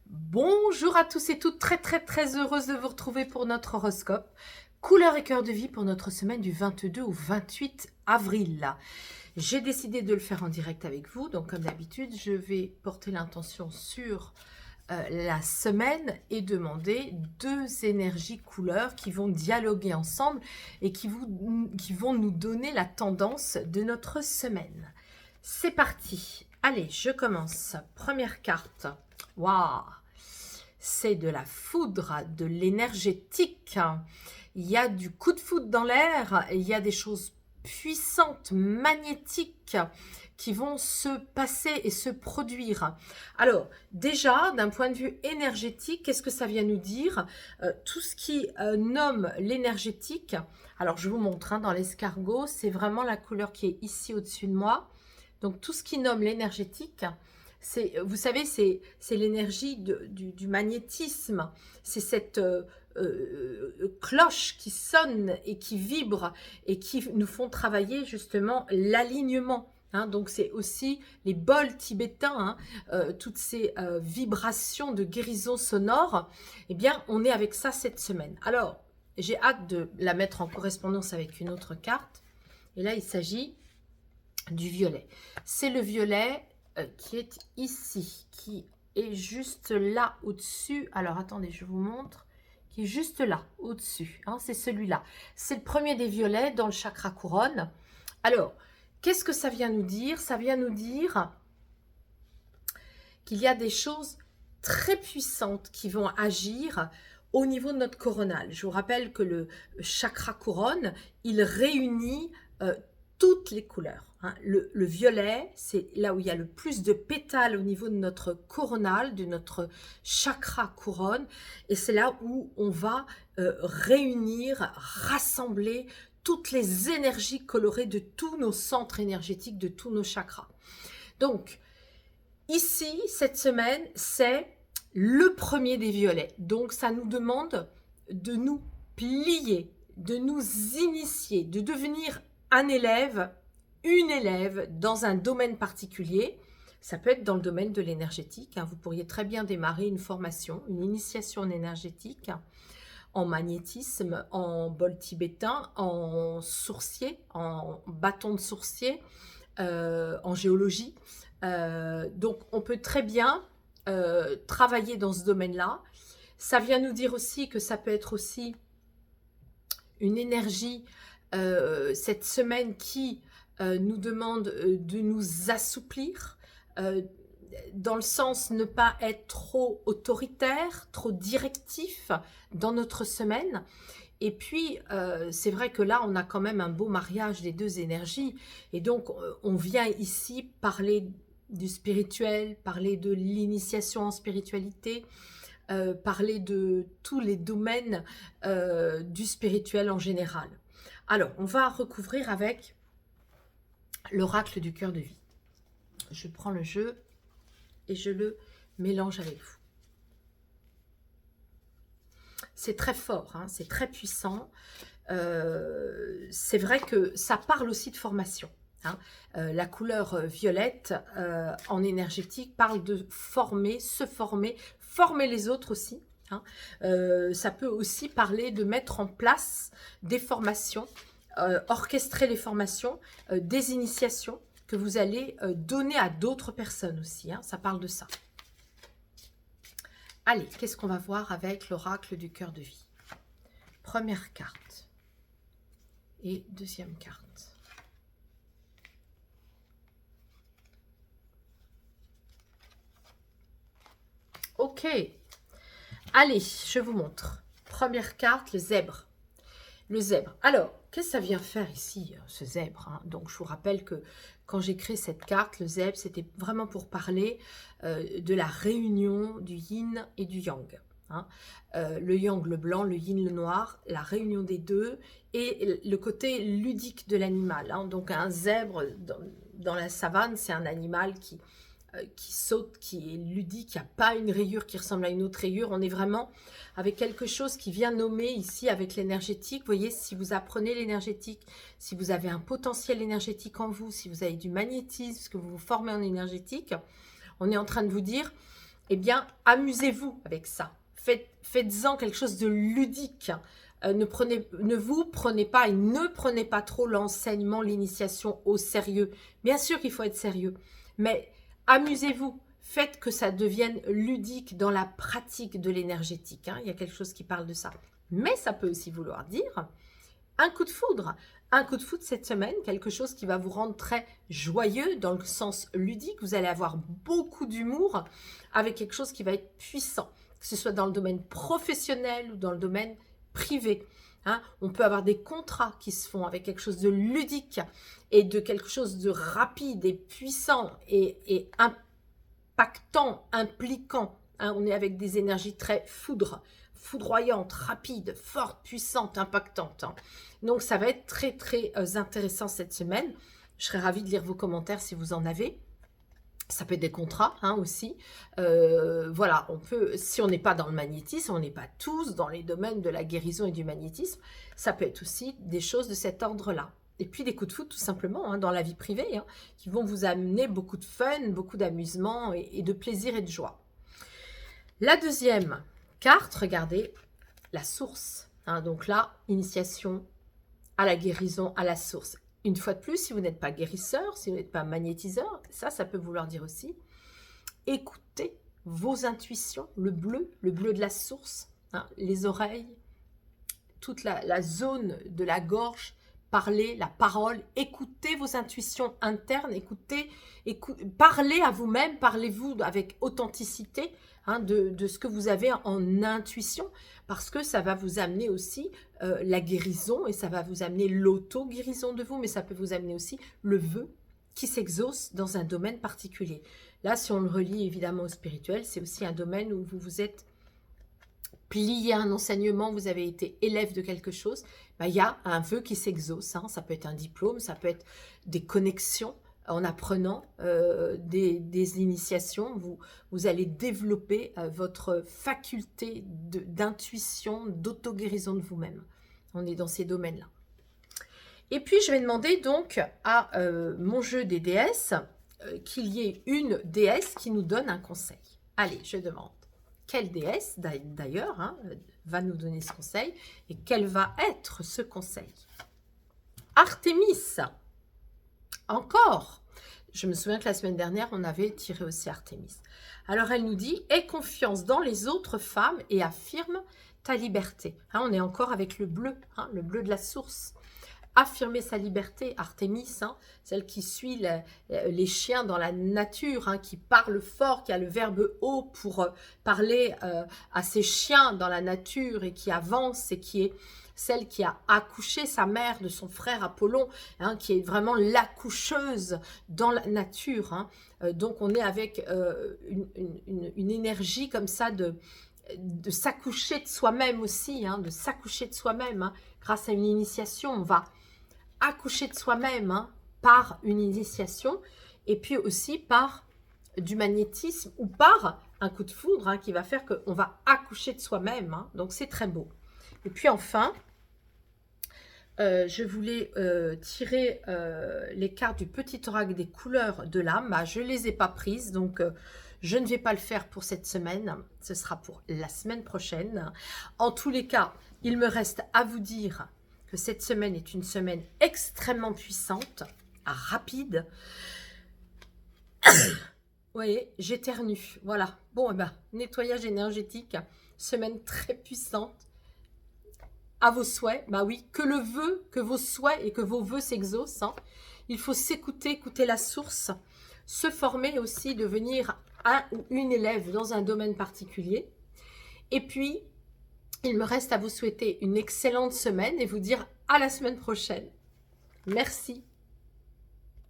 Bonjour à tous et toutes, très heureuse de vous retrouver pour notre horoscope. Couleur et cœur de vie pour notre semaine du 22 au 28 avril. J'ai décidé de le faire en direct avec vous, donc comme d'habitude, je vais porter l'intention sur la semaine et demander deux énergies couleurs qui vont dialoguer ensemble et qui vont nous donner la tendance de notre semaine. C'est parti. Allez, je commence. Première carte. Waouh! C'est de la foudre, de l'énergétique. Il y a du coup de foudre dans l'air, il y a des choses puissantes, magnétiques qui vont se passer et se produire. Alors, déjà, d'un point de vue énergétique, qu'est-ce que ça vient nous dire? Tout ce qui nomme l'énergétique, alors je vous montre dans l'escargot, c'est vraiment la couleur qui est ici au-dessus de moi. Donc, tout ce qui nomme l'énergétique, vous savez, c'est l'énergie du magnétisme. C'est cette cloche qui sonne et qui vibre et qui nous font travailler justement l'alignement. Donc, c'est aussi les bols tibétains, toutes ces vibrations de guérison sonore. Eh bien, on est avec ça cette semaine. Alors, j'ai hâte de la mettre en correspondance avec une autre carte. Et là, il s'agit du violet. C'est le violet qui est ici, qui est juste là au-dessus. Alors, attendez, je vous montre. Qui est juste là, au-dessus. C'est celui-là. C'est le premier des violets dans le chakra couronne. Alors, qu'est-ce que ça vient nous dire? Ça vient nous dire qu'il y a des choses très puissantes qui vont agir au niveau de notre coronal. Je vous rappelle que le chakra couronne, il réunit toutes les couleurs. Le violet, c'est là où il y a le plus de pétales au niveau de notre coronal, de notre chakra couronne, et c'est là où on va réunir, rassembler toutes les énergies colorées de tous nos centres énergétiques, de tous nos chakras. Donc, ici, cette semaine, c'est le premier des violets. Donc, ça nous demande de nous plier, de nous initier, de devenir un élève, une élève dans un domaine particulier. Ça peut être dans le domaine de l'énergétique. Vous pourriez très bien démarrer une formation, une initiation en énergétique, en magnétisme, en bol tibétain, en sourcier, en bâton de sourcier, en géologie. Donc, on peut très bien travailler dans ce domaine-là. Ça vient nous dire aussi que ça peut être aussi une énergie cette semaine qui nous demande de nous assouplir, dans le sens ne pas être trop autoritaire, trop directif dans notre semaine. Et puis, c'est vrai que là, on a quand même un beau mariage des deux énergies. Et donc, on vient ici parler du spirituel, parler de l'initiation en spiritualité, parler de tous les domaines du spirituel en général. Alors, on va recouvrir avec l'oracle du cœur de vie. Je prends le jeu et je le mélange avec vous. C'est très fort, c'est très puissant. C'est vrai que ça parle aussi de formation. La couleur violette en énergétique parle de former, se former, former les autres aussi. Ça peut aussi parler de mettre en place des formations, orchestrer les formations, des initiations que vous allez donner à d'autres personnes aussi. Ça parle de ça. Allez, qu'est-ce qu'on va voir avec l'oracle du cœur de vie? Première carte et deuxième carte. Ok, allez, je vous montre. Première carte, le zèbre. Le zèbre. Alors, qu'est-ce que ça vient faire ici, ce zèbre? Donc, je vous rappelle que quand j'ai créé cette carte, le zèbre, c'était vraiment pour parler de la réunion du yin et du yang. Le yang, le blanc, le yin, le noir, la réunion des deux et le côté ludique de l'animal. Donc, un zèbre dans la savane, c'est un animal qui saute, qui est ludique, qui n'a pas une rayure qui ressemble à une autre rayure. On est vraiment avec quelque chose qui vient nommer ici avec l'énergétique. Vous voyez, si vous apprenez l'énergétique, si vous avez un potentiel énergétique en vous, si vous avez du magnétisme, que vous vous formez en énergétique, on est en train de vous dire, eh bien, amusez-vous avec ça. Faites-en quelque chose de ludique. Ne vous prenez pas et ne prenez pas trop l'enseignement, l'initiation au sérieux. Bien sûr qu'il faut être sérieux, mais amusez-vous. Faites que ça devienne ludique dans la pratique de l'énergétique. Hein. Il y a quelque chose qui parle de ça. Mais ça peut aussi vouloir dire un coup de foudre. Un coup de foudre cette semaine, quelque chose qui va vous rendre très joyeux dans le sens ludique. Vous allez avoir beaucoup d'humour avec quelque chose qui va être puissant, que ce soit dans le domaine professionnel ou dans le domaine privé. Hein, on peut avoir des contrats qui se font avec quelque chose de ludique et de quelque chose de rapide et puissant et impactant, impliquant. Hein, on est avec des énergies très foudroyantes, rapides, fortes, puissantes, impactantes. Hein. Donc ça va être très très intéressant cette semaine. Je serais ravie de lire vos commentaires si vous en avez. Ça peut être des contrats hein, aussi. Voilà, on peut, si on n'est pas dans le magnétisme, on n'est pas tous dans les domaines de la guérison et du magnétisme, ça peut être aussi des choses de cet ordre-là. Et puis des coups de foudre tout simplement hein, dans la vie privée, hein, qui vont vous amener beaucoup de fun, beaucoup d'amusement et de plaisir et de joie. La deuxième carte, regardez, la source. Hein, donc là, initiation à la guérison, à la source. Une fois de plus, si vous n'êtes pas guérisseur, si vous n'êtes pas magnétiseur, ça peut vouloir dire aussi, écoutez vos intuitions, le bleu de la source, hein, les oreilles, toute la zone de la gorge, parlez, la parole, écoutez vos intuitions internes, parlez à vous-même, parlez-vous avec authenticité hein, de ce que vous avez en intuition, parce que ça va vous amener aussi la guérison et ça va vous amener l'auto-guérison de vous, mais ça peut vous amener aussi le vœu qui s'exauce dans un domaine particulier. Là, si on le relie évidemment au spirituel, c'est aussi un domaine où vous vous êtes plié à un enseignement, vous avez été élève de quelque chose, ben, il y a un vœu qui s'exauce. Hein. Ça peut être un diplôme, ça peut être des connexions en apprenant des initiations. Vous allez développer votre faculté d'intuition, d'auto-guérison de vous-même. On est dans ces domaines-là. Et puis, je vais demander donc à mon jeu des déesses qu'il y ait une déesse qui nous donne un conseil. Allez, je demande. Quelle déesse, d'ailleurs, hein, va nous donner ce conseil et quel va être ce conseil? Artémis. Encore. Je me souviens que la semaine dernière, on avait tiré aussi Artémis. Alors, elle nous dit « Aie confiance dans les autres femmes et affirme ta liberté. Hein, » on est encore avec le bleu, hein, le bleu de la source. Affirmer sa liberté, Artémis, hein, celle qui suit les chiens dans la nature, hein, qui parle fort, qui a le verbe haut pour parler à ses chiens dans la nature et qui avance et qui est celle qui a accouché sa mère de son frère Apollon, hein, qui est vraiment l'accoucheuse dans la nature. Hein. Donc on est avec une énergie comme ça de s'accoucher de soi-même aussi, hein, de s'accoucher de soi-même. Hein. Grâce à une initiation, on va accoucher de soi-même hein, par une initiation et puis aussi par du magnétisme ou par un coup de foudre hein, qui va faire qu'on va accoucher de soi-même. Hein, donc c'est très beau. Et puis enfin, je voulais tirer les cartes du petit oracle des couleurs de l'âme. Bah, je ne les ai pas prises, donc je ne vais pas le faire pour cette semaine. Ce sera pour la semaine prochaine. En tous les cas, il me reste à vous dire que cette semaine est une semaine extrêmement puissante, rapide. Vous voyez, j'éternue. Voilà. Bon, eh ben, nettoyage énergétique, semaine très puissante. À vos souhaits, bah oui, que vos souhaits et que vos vœux s'exaucent. Hein. Il faut s'écouter, écouter la source, se former aussi, devenir un ou une élève dans un domaine particulier. Et puis, il me reste à vous souhaiter une excellente semaine et vous dire à la semaine prochaine. Merci.